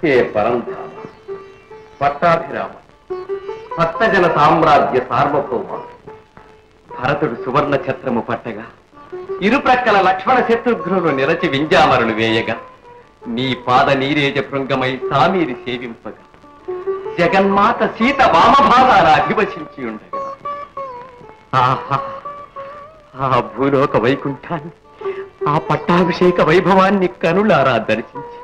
హే పరంధామ, పట్టాభిరామ, భక్తజన సామ్రాజ్య సార్వభౌమ, భరతుడు సువర్ణ ఛత్రము పట్టగా ఇరుప్రక్కల లక్ష్మణ శత్రుఘ్నులు నిరచి వింజామరులు వేయగా నీ పాద నీరేజ భృంగమై సామీరి సేవింపగా జగన్మాత సీత వామభాగాన అధివసించి ఉండగా ఆహా, ఆ భూలోక వైకుంఠాన్ని, ఆ పట్టాభిషేక వైభవాన్ని కనులారా దర్శించి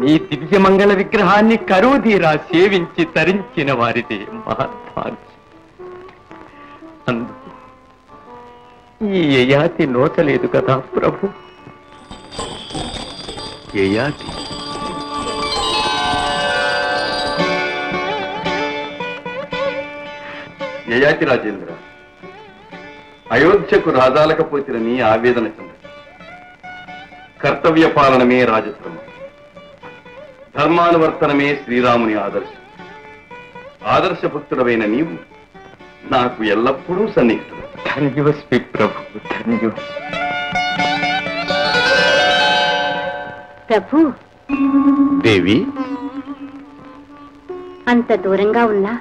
నీ దివ్యమంగళ విగ్రహాన్ని కరువుదీరా సేవించి తరించిన వారిదే మహద్భాగ్యం. అందుకు ఈ యయాతి నోచలేదు కదా ప్రభు. యయాతి యయాతి రాజేంద్ర, అయోధ్యకు రాజాలకపోతిన నీ ఆవేదన చెంద కర్తవ్య పాలనమే రాజధర్మం, ధర్మానువర్తనమే శ్రీరాముని ఆదర్శం. ఆదర్శభక్తుడమైన నీవు నాకు ఎల్లప్పుడూ సన్నిహితుడు. ధన్యోస్మి ప్రభు, ధన్యోస్మి. ప్రభు దేవి, అంత దూరంగా ఉన్నా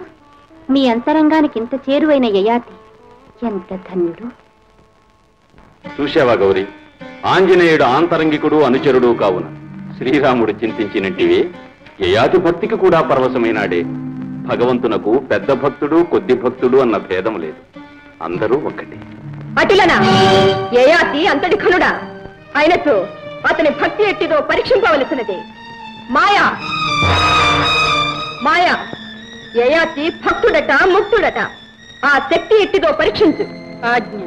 మీ అంతరంగానికి ఇంత చేరువైన యయాతి ఎంత ధన్యుడు. చూశావా గౌరీ, ఆంజనేయుడు ఆంతరంగికుడు అనుచరుడు కావున శ్రీరాముడు చింతించినట్టివే యయాతి భక్తికి కూడా పరవశమైనాడే. భగవంతునకు పెద్ద భక్తుడు కొద్ది భక్తుడు అన్న భేదం లేదు, అందరూ ఒక్కటి. అటిలనా యయాతి అంతటి ఖనుడా అయినచో అతని భక్తి ఎట్టిదో పరీక్షింపవలసినదే. మాయా మాయా, యయాతి భక్తుడట ముక్తుడట, ఆ శక్తి ఎట్టిదో పరీక్షించు. ఆజ్ఞ.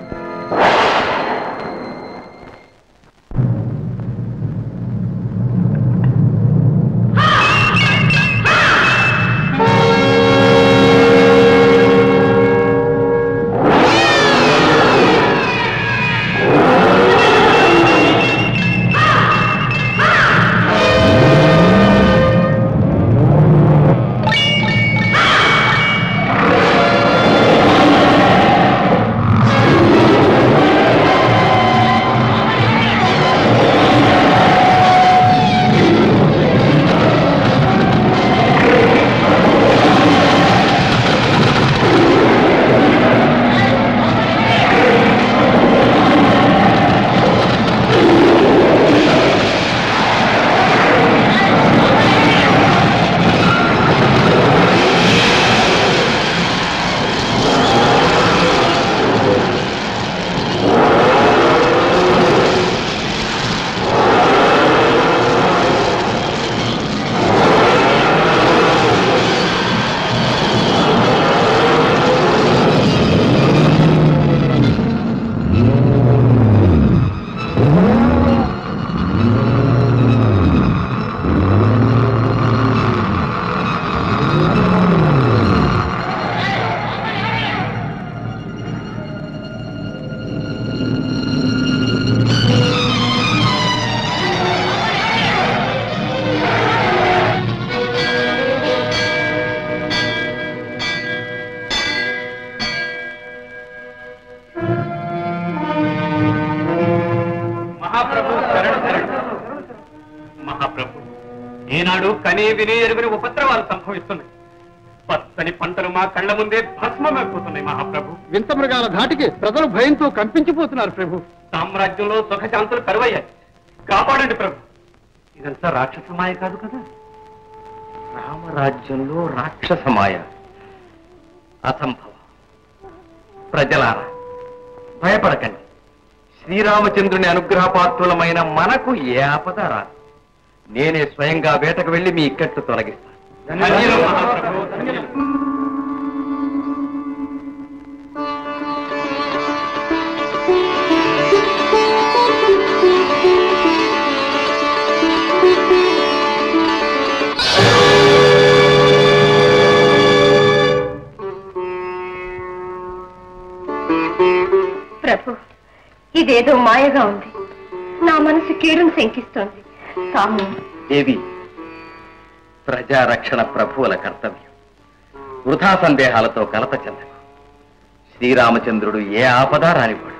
ఈనాడు కనీ విని ఎరుగని ఉపద్రవాలు సంభవిస్తున్నాయి. పచ్చని పంటలు మా కళ్ల ముందే భస్మమైపోతున్నాయి మహాప్రభు. వింత మృగాల ధాటికి ప్రజలు భయంతో కంపించిపోతున్నారు ప్రభు. సామ్రాజ్యంలో సుఖశాంతులు కరువయ్యాయి. కాపాడండి ప్రభు. ఇదంతా రాక్షసమాయ కాదు కదా? రామరాజ్యంలో రాక్షసమాయ అసంభవం. ప్రజలారా భయపడకండి. శ్రీరామచంద్రుని అనుగ్రహపాత్రులమైన మనకు ఏ ఆపద రాదు. నేనే స్వయంగా వేటకు వెళ్లి మీ ఇక్కట్లు తొలగిస్తాను. ప్రభు, ఇదేదో మాయగా ఉంది. నా మనసు కీడును శంకిస్తోంది. తాము దేవి, ప్రజారక్షణ ప్రభువుల కర్తవ్యం. వృధా సందేహాలతో కలత చెందకు. శ్రీరామచంద్రుడు ఏ ఆపద రానివాడు.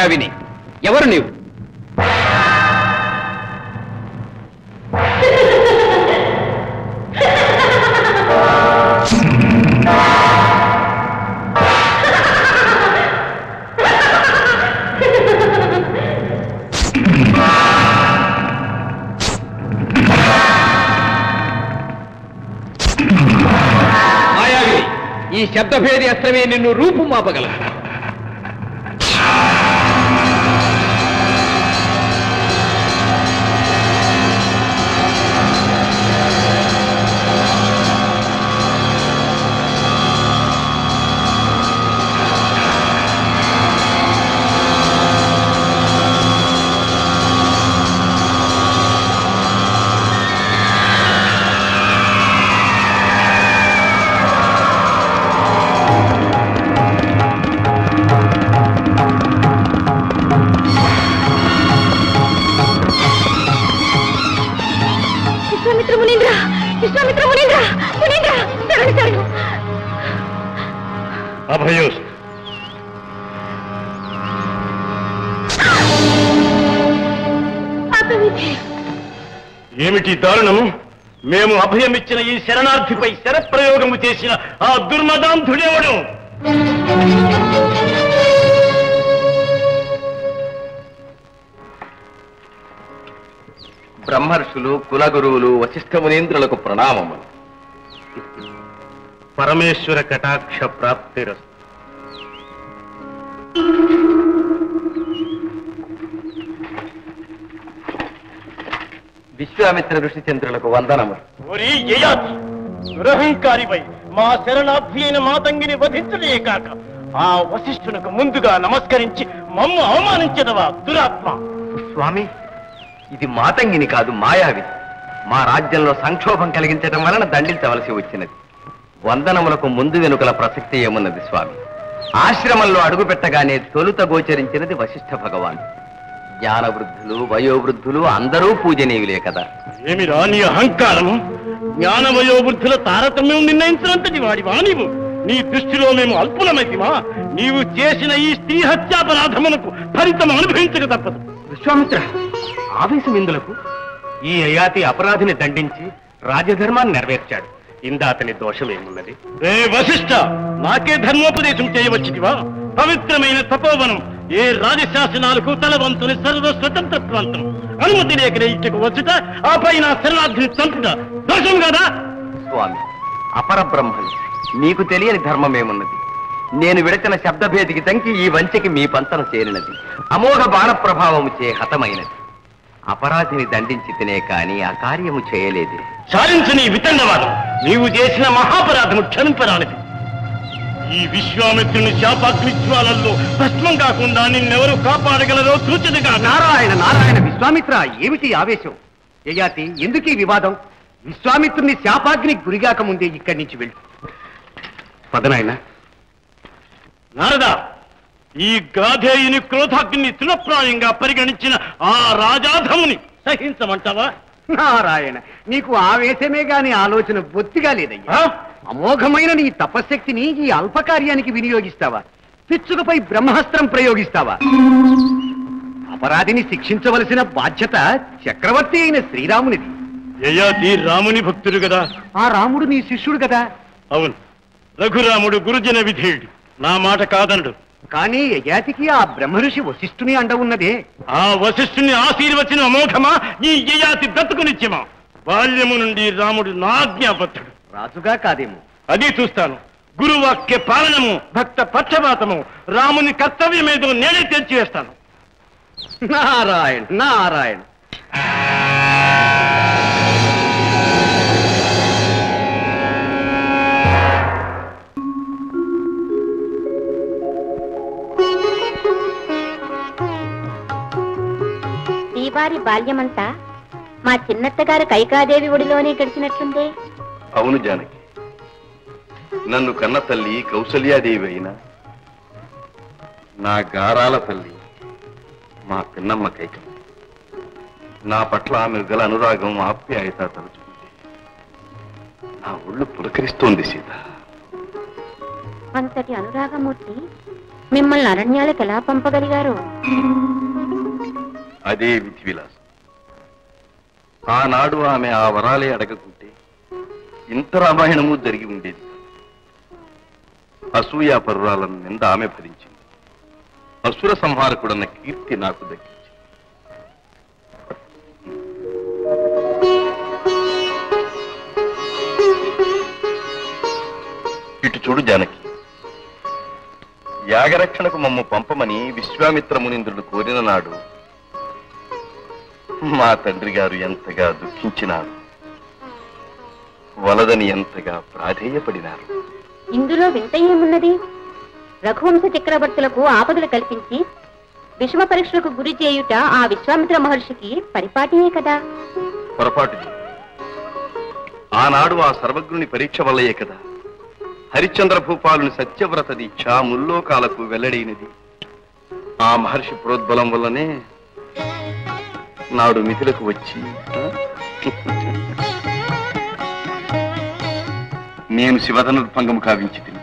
మాయావిని, ఎవరు నీవు? మాయావిని, ఈ శబ్దభేది అస్త్రమే నిన్ను రూపు మాపగలదు. అభయోస్ ఏమిటి దారుణము? మేము అభయమిచ్చిన ఈ శరణార్థిపై శరప్రయోగము చేసిన ఆ దుర్మదాంధుడెవడు? బ్రహ్మర్షులు, కులగురువులు, వశిష్ఠ మునీంద్రులకు ప్రణామములు. పరమేశ్వర కటాక్ష ప్రాప్తిరస్తు. విశ్వామిత్ర ఋషిచంద్రులకు వందనములు. దురహంకారిపై మా శరణార్థి అయిన మాతంగిని వధించడే కాక ఆ వశిష్ఠునకు ముందుగా నమస్కరించి మమ్ము అవమానించదవా దురాత్మ? స్వామి, ఇది మాతంగిని కాదు, మాయావి. మా రాజ్యంలో సంక్షోభం కలిగించడం వలన దండించవలసి వచ్చినది. వందనములకు ముందు వెనుకల ప్రసక్తి ఏమున్నది స్వామి? ఆశ్రమంలో అడుగుపెట్టగానే తొలుత గోచరించినది వశిష్ఠ భగవాన్. జ్ఞానవృద్ధులు, వయోవృద్ధులు అందరూ పూజనీయులే కదా. ఏమి రాని అహంకారము? జ్ఞాన వయోవృద్ధుల తారతమ్యం నిర్ణయించినంతటి వాడివా నీవు? నీ దృష్టిలో మేము అల్పులమైతిమా? నీవు చేసిన ఈ స్త్రీ హత్యాపరాధమునకు ఫలితం అనుభవించక తప్పదు. విశ్వామిత్ర, ఆవేశం ఎందులకు? ఈ అయాతి అపరాధిని దండించి రాజధర్మాన్ని నెరవేర్చాడు. ఇందా అతని దోషమేమున్నది? ఏ వశిష్ఠ, నాకే ధర్మోపదేశం చేయవచ్చువా? పవిత్రమైన తపోవనం ఏ రాజశాసనాలకు తలవంతుని సర్వ స్వతంత్రత్వంతం అనుమతి లేకనే ఇచ్చకు వచ్చుట, ఆ పైన శరణార్థిని చంపుట దోషం కదా? స్వామి, అపరబ్రహ్మని, మీకు తెలియని ధర్మమేమున్నది? నేను విడచిన శబ్దభేదికి తంకి ఈ వంచకి మీ పంతన చేరినది. అమోఘ బాణ ప్రభావము చే హతమైనది. అపరాధిని దండించి తినే కాని ఆ కార్యము చేయలేదే. సాధించు నీ వితండవాదం. నీవు చేసిన మహాపరాధము క్షమింపరానిది. ఈ విశ్వామిత్రుని శాపాగ్నిజ్వాలల్లో భస్మం కాకుండా నిన్నెవరు కాపాడగలరో సూచనగా. నారాయణ నారాయణ! విశ్వామిత్ర, ఏమిటి ఆవేశం? యయాతి, ఎందుకీ వివాదం? విశ్వామిత్రుని శాపాగ్ని గురిగాక ముందే ఇక్కడి నుంచి వెళ్ళు. పదనాయన. నారదా, ఈ గాధేయుని క్రోధాగ్ని తృణప్రాయంగా పరిగణించిన ఆ రాజాధముని సహించమంటావా? నారాయణ, నీకు ఆవేశమే గాని ఆలోచన బొత్తిగా లేదయ్యా. అమోఘమైన నీ తపశ్శక్తిని ఈ అల్పకార్యానికి వినియోగిస్తావా? పిచ్చుకపై బ్రహ్మాస్త్రం ప్రయోగిస్తావా? అపరాధిని శిక్షించవలసిన బాధ్యత చక్రవర్తి అయిన శ్రీరామునిది. యయాతి రాముని భక్తుడు కదా. ఆ రాముడు నీ శిష్యుడు కదా. అవును, రఘురాముడు గురుజన విధేయుడు. నా మాట కాదనడు. కానీ యయాతికి ఆ బ్రహ్మఋషి వశిష్ఠుని అండ ఉన్నదే. ఆ వశిష్ఠుని ఆశీర్వచనం అమోఘమా, ఈ యయాతి బ్రతుకునిత్యమా? బాల్యము నుండి రాముడు నాజ్ఞాబద్ధుడు. రాజుగా కాదేమో. అది చూస్తాను. గురువాక్య పాలనము, భక్త పక్షపాతము, రాముని కర్తవ్యమేదో నేనే తెచ్చివేస్తాను. నారాయణ నారాయణ. శ్రీవారి బాల్యమంతా మా చిన్నత్తగారు కైకాదేవి ఒడిలోనే గడిచినట్లుందే. అవును జానకి, నన్ను కన్న తల్లి కౌసల్యాదేవి అయినా నా గారాల తల్లి మా పిన్నమ్మ కైకమ్మ. నా పట్ల ఆమె గల అనురాగం, ఆప్యాయత తలుచుకుంటే నా ఒళ్ళు పులకరిస్తోంది సీత. అంతటి అనురాగమూర్తి మిమ్మల్ని అరణ్యాలకు ఎలా పంపగలిగారు? అదే విధి విలాసం. ఆనాడు ఆమె ఆ వరాలే అడగకుంటే ఇంత రామాయణము జరిగి ఉండేది. అసూయా పరురాలను నింద ఆమె భరించింది. అసుర సంహారకుడన్న కీర్తి నాకు దక్కింది. ఇటు చూడు జానకి, యాగరక్షణకు మమ్ము పంపమని విశ్వామిత్ర మునీంద్రుడు కోరిన నాడు మా తండ్రి గారు ఎంతగా దుఃఖించినారు, వలదని ఎంతగా ప్రాధేయపడినారు. ఇందులో వింత ఏమున్నది? రఘువంశ చక్రవర్తులకు ఆపదలు కల్పించి విషమ పరీక్షలకు గురి చేయుట ఆ విశ్వామిత్ర మహర్షికి పరిపాటియే కదా. పొరపాటు. ఆనాడు ఆ సర్వజ్ఞుని పరీక్ష వల్లయే కదా హరిశ్చంద్ర భూపాలుని సత్యవ్రత దీక్ష ముల్లోకాలకు వెల్లడైనది. ఆ మహర్షి ప్రోద్బలం వల్లనే నాడు మిథులకు వచ్చి నేను శివధనుర్భంగం కావించి తిని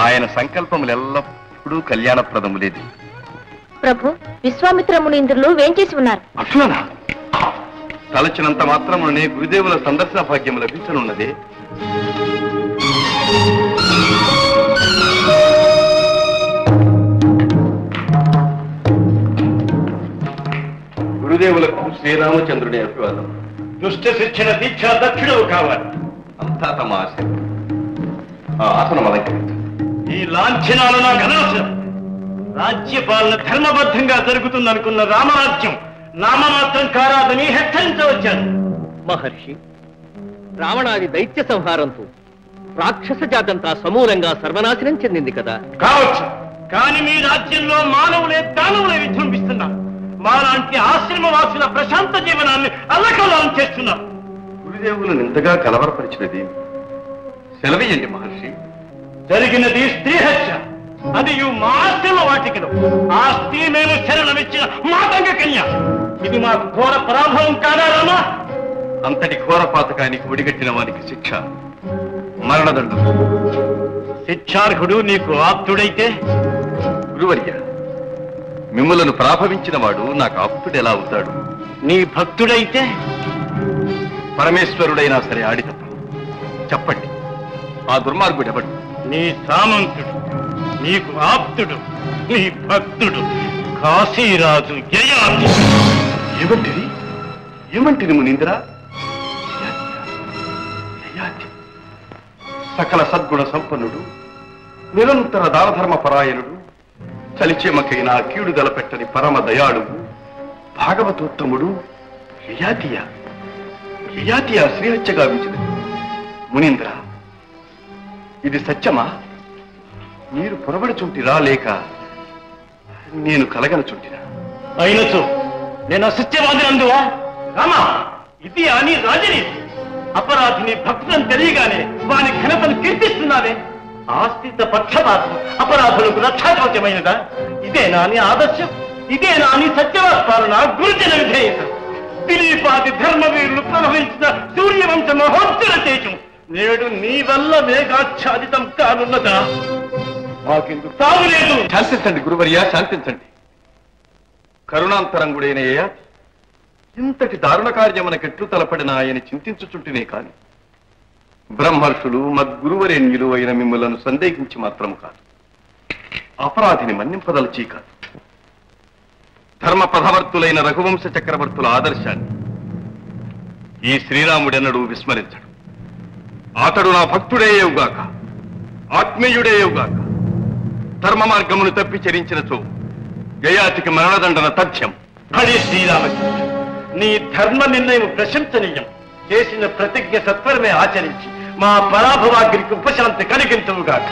ఆయన సంకల్పములు ఎల్లప్పుడూ కళ్యాణప్రదములేదు. ప్రభు, విశ్వామిత్ర మునీంద్రులు వేంచేసి ఉన్నారు. అట్లనా? తలచినంత మాత్రమునే గురుదేవుల సందర్శన భాగ్యం లభించనున్నదే. గురుదేవులకు శ్రీరామచంద్రుడి అభివాదం. దుష్ట శిక్షణ దీక్ష దక్షిణవు కావాలి. అంతా తమ ఆశ. ఆ ఆసనం అలంకరించు. ఈ లాంఛనాలు నాకు అనవసరం. రాజ్యపాలన ధర్మబద్ధంగా జరుగుతుందనుకున్న రామరాజ్యం నామమాత్రం కారాదని హెచ్చరించవచ్చాను. మహర్షి, రావణాది దైత్య సంహారంతో రాక్షస జాతంతా సమూలంగా సర్వనాశనం చెందింది కదా. కావచ్చు, కానీ మీ రాజ్యంలో మానవులే దానవులే విజృంభిస్తున్నారు. మాలాంటి ఆశ్రమవాసుల ప్రశాంత జీవనాన్ని అల్లకల్లోలం చేస్తున్నారు. గురుదేవులను ఇంతగా కలవరపరిచినది సెలవేయండి మహర్షి. జరిగినది స్త్రీ హత్య. అది మా ఆశ్రమ వాటికలు. ఆ స్త్రీ మేము శరణమిచ్చిన మాతంగ కన్య. ఇది మాకు ఘోర పరాభవం కాదా రామా? అంతటి ఘోర పాతకానికి ఒడిగట్టిన వారికి శిక్ష మరణదండం. శిక్షార్హుడు నీకు ఆప్తుడైతే? గురువర్య, మిమ్ములను ప్రాభవించిన వాడు నాకు ఆప్తుడు ఎలా అవుతాడు? నీ భక్తుడైతే? పరమేశ్వరుడైనా సరే ఆడి తప్ప. చెప్పండి, ఆ దుర్మార్గుడు ఎవడు? నీ సామంతుడు, నీకు ఆప్తుడు, నీ భక్తుడు కాశీరాజు యయాతి. ఏమంటిది? ఏమంటిది మునీంద్ర? యయాతి సకల సద్గుణ సంపన్నుడు, నిరంతర దానధర్మ పరాయణుడు, చలిచేమకైనా కీడు గలపెట్టని పరమ దయాళువు, భాగవతోత్తముడు యయాతియా. యయాతియా శ్రీహత్య గావించినది. మునీంద్ర, ఇది సత్యమా? మీరు పొరబడుచుంటిరా లేక నేను కలగనుచుంటినా? అయినచో నేను అసత్యవాది అందువా? రామా, ఇది అని రాజనీతి. అపరాధిని భక్తులను తెలియగానే వాని ఘనతను కీర్తిస్తున్నావే. ఆస్థిత పక్షపాతం అపరాధులకు రక్షాకవచమైనదా? ఇదేనా నీ ఆదర్శం? ఇదేనా నీ సత్యవాత్పాలన, గురుజన విధేయత? దిలీపాది ధర్మవీరులు ప్రవహించిన సూర్యవంశ మహోత్తర తేజం నేడు నీ వల్ల మేఘాచ్ఛాదితం కానున్నదా? మాకెందుకు తాగులేదు? శాంతించండి గురువర్యా, శాంతించండి. కరుణాంతరంగుడైన యయాతి ఇంతటి దారుణ కార్యమునకెట్లు తలపడిన ఆయన చింతించుచుంటేనే కాని బ్రహ్మర్షులు మద్గురువరేణ్యులు అయిన మిమ్మలను సందేహించి మాత్రం కాదు, అపరాధిని మన్నింపదలచీ కాదు. ధర్మ పదవర్తులైన రఘువంశ చక్రవర్తుల ఆదర్శాన్ని ఈ శ్రీరాముడెన్నడూ విస్మరించడు. అతడు నా భక్తుడేయేవుగాక, ఆత్మీయుడేయేవుగాక. ధర్మ మార్గమును తప్పి చరించినచో యయాతికి మరణదండన తథ్యం. హరి శ్రీరామచంద్ర, నీ ధర్మ నిర్ణయం ప్రశంసనీయం. చేసిన ప్రతిజ్ఞ సత్వరమే ఆచరించి మా పరాభవాగ్రికి ఉపశాంతి కలిగించుగాక.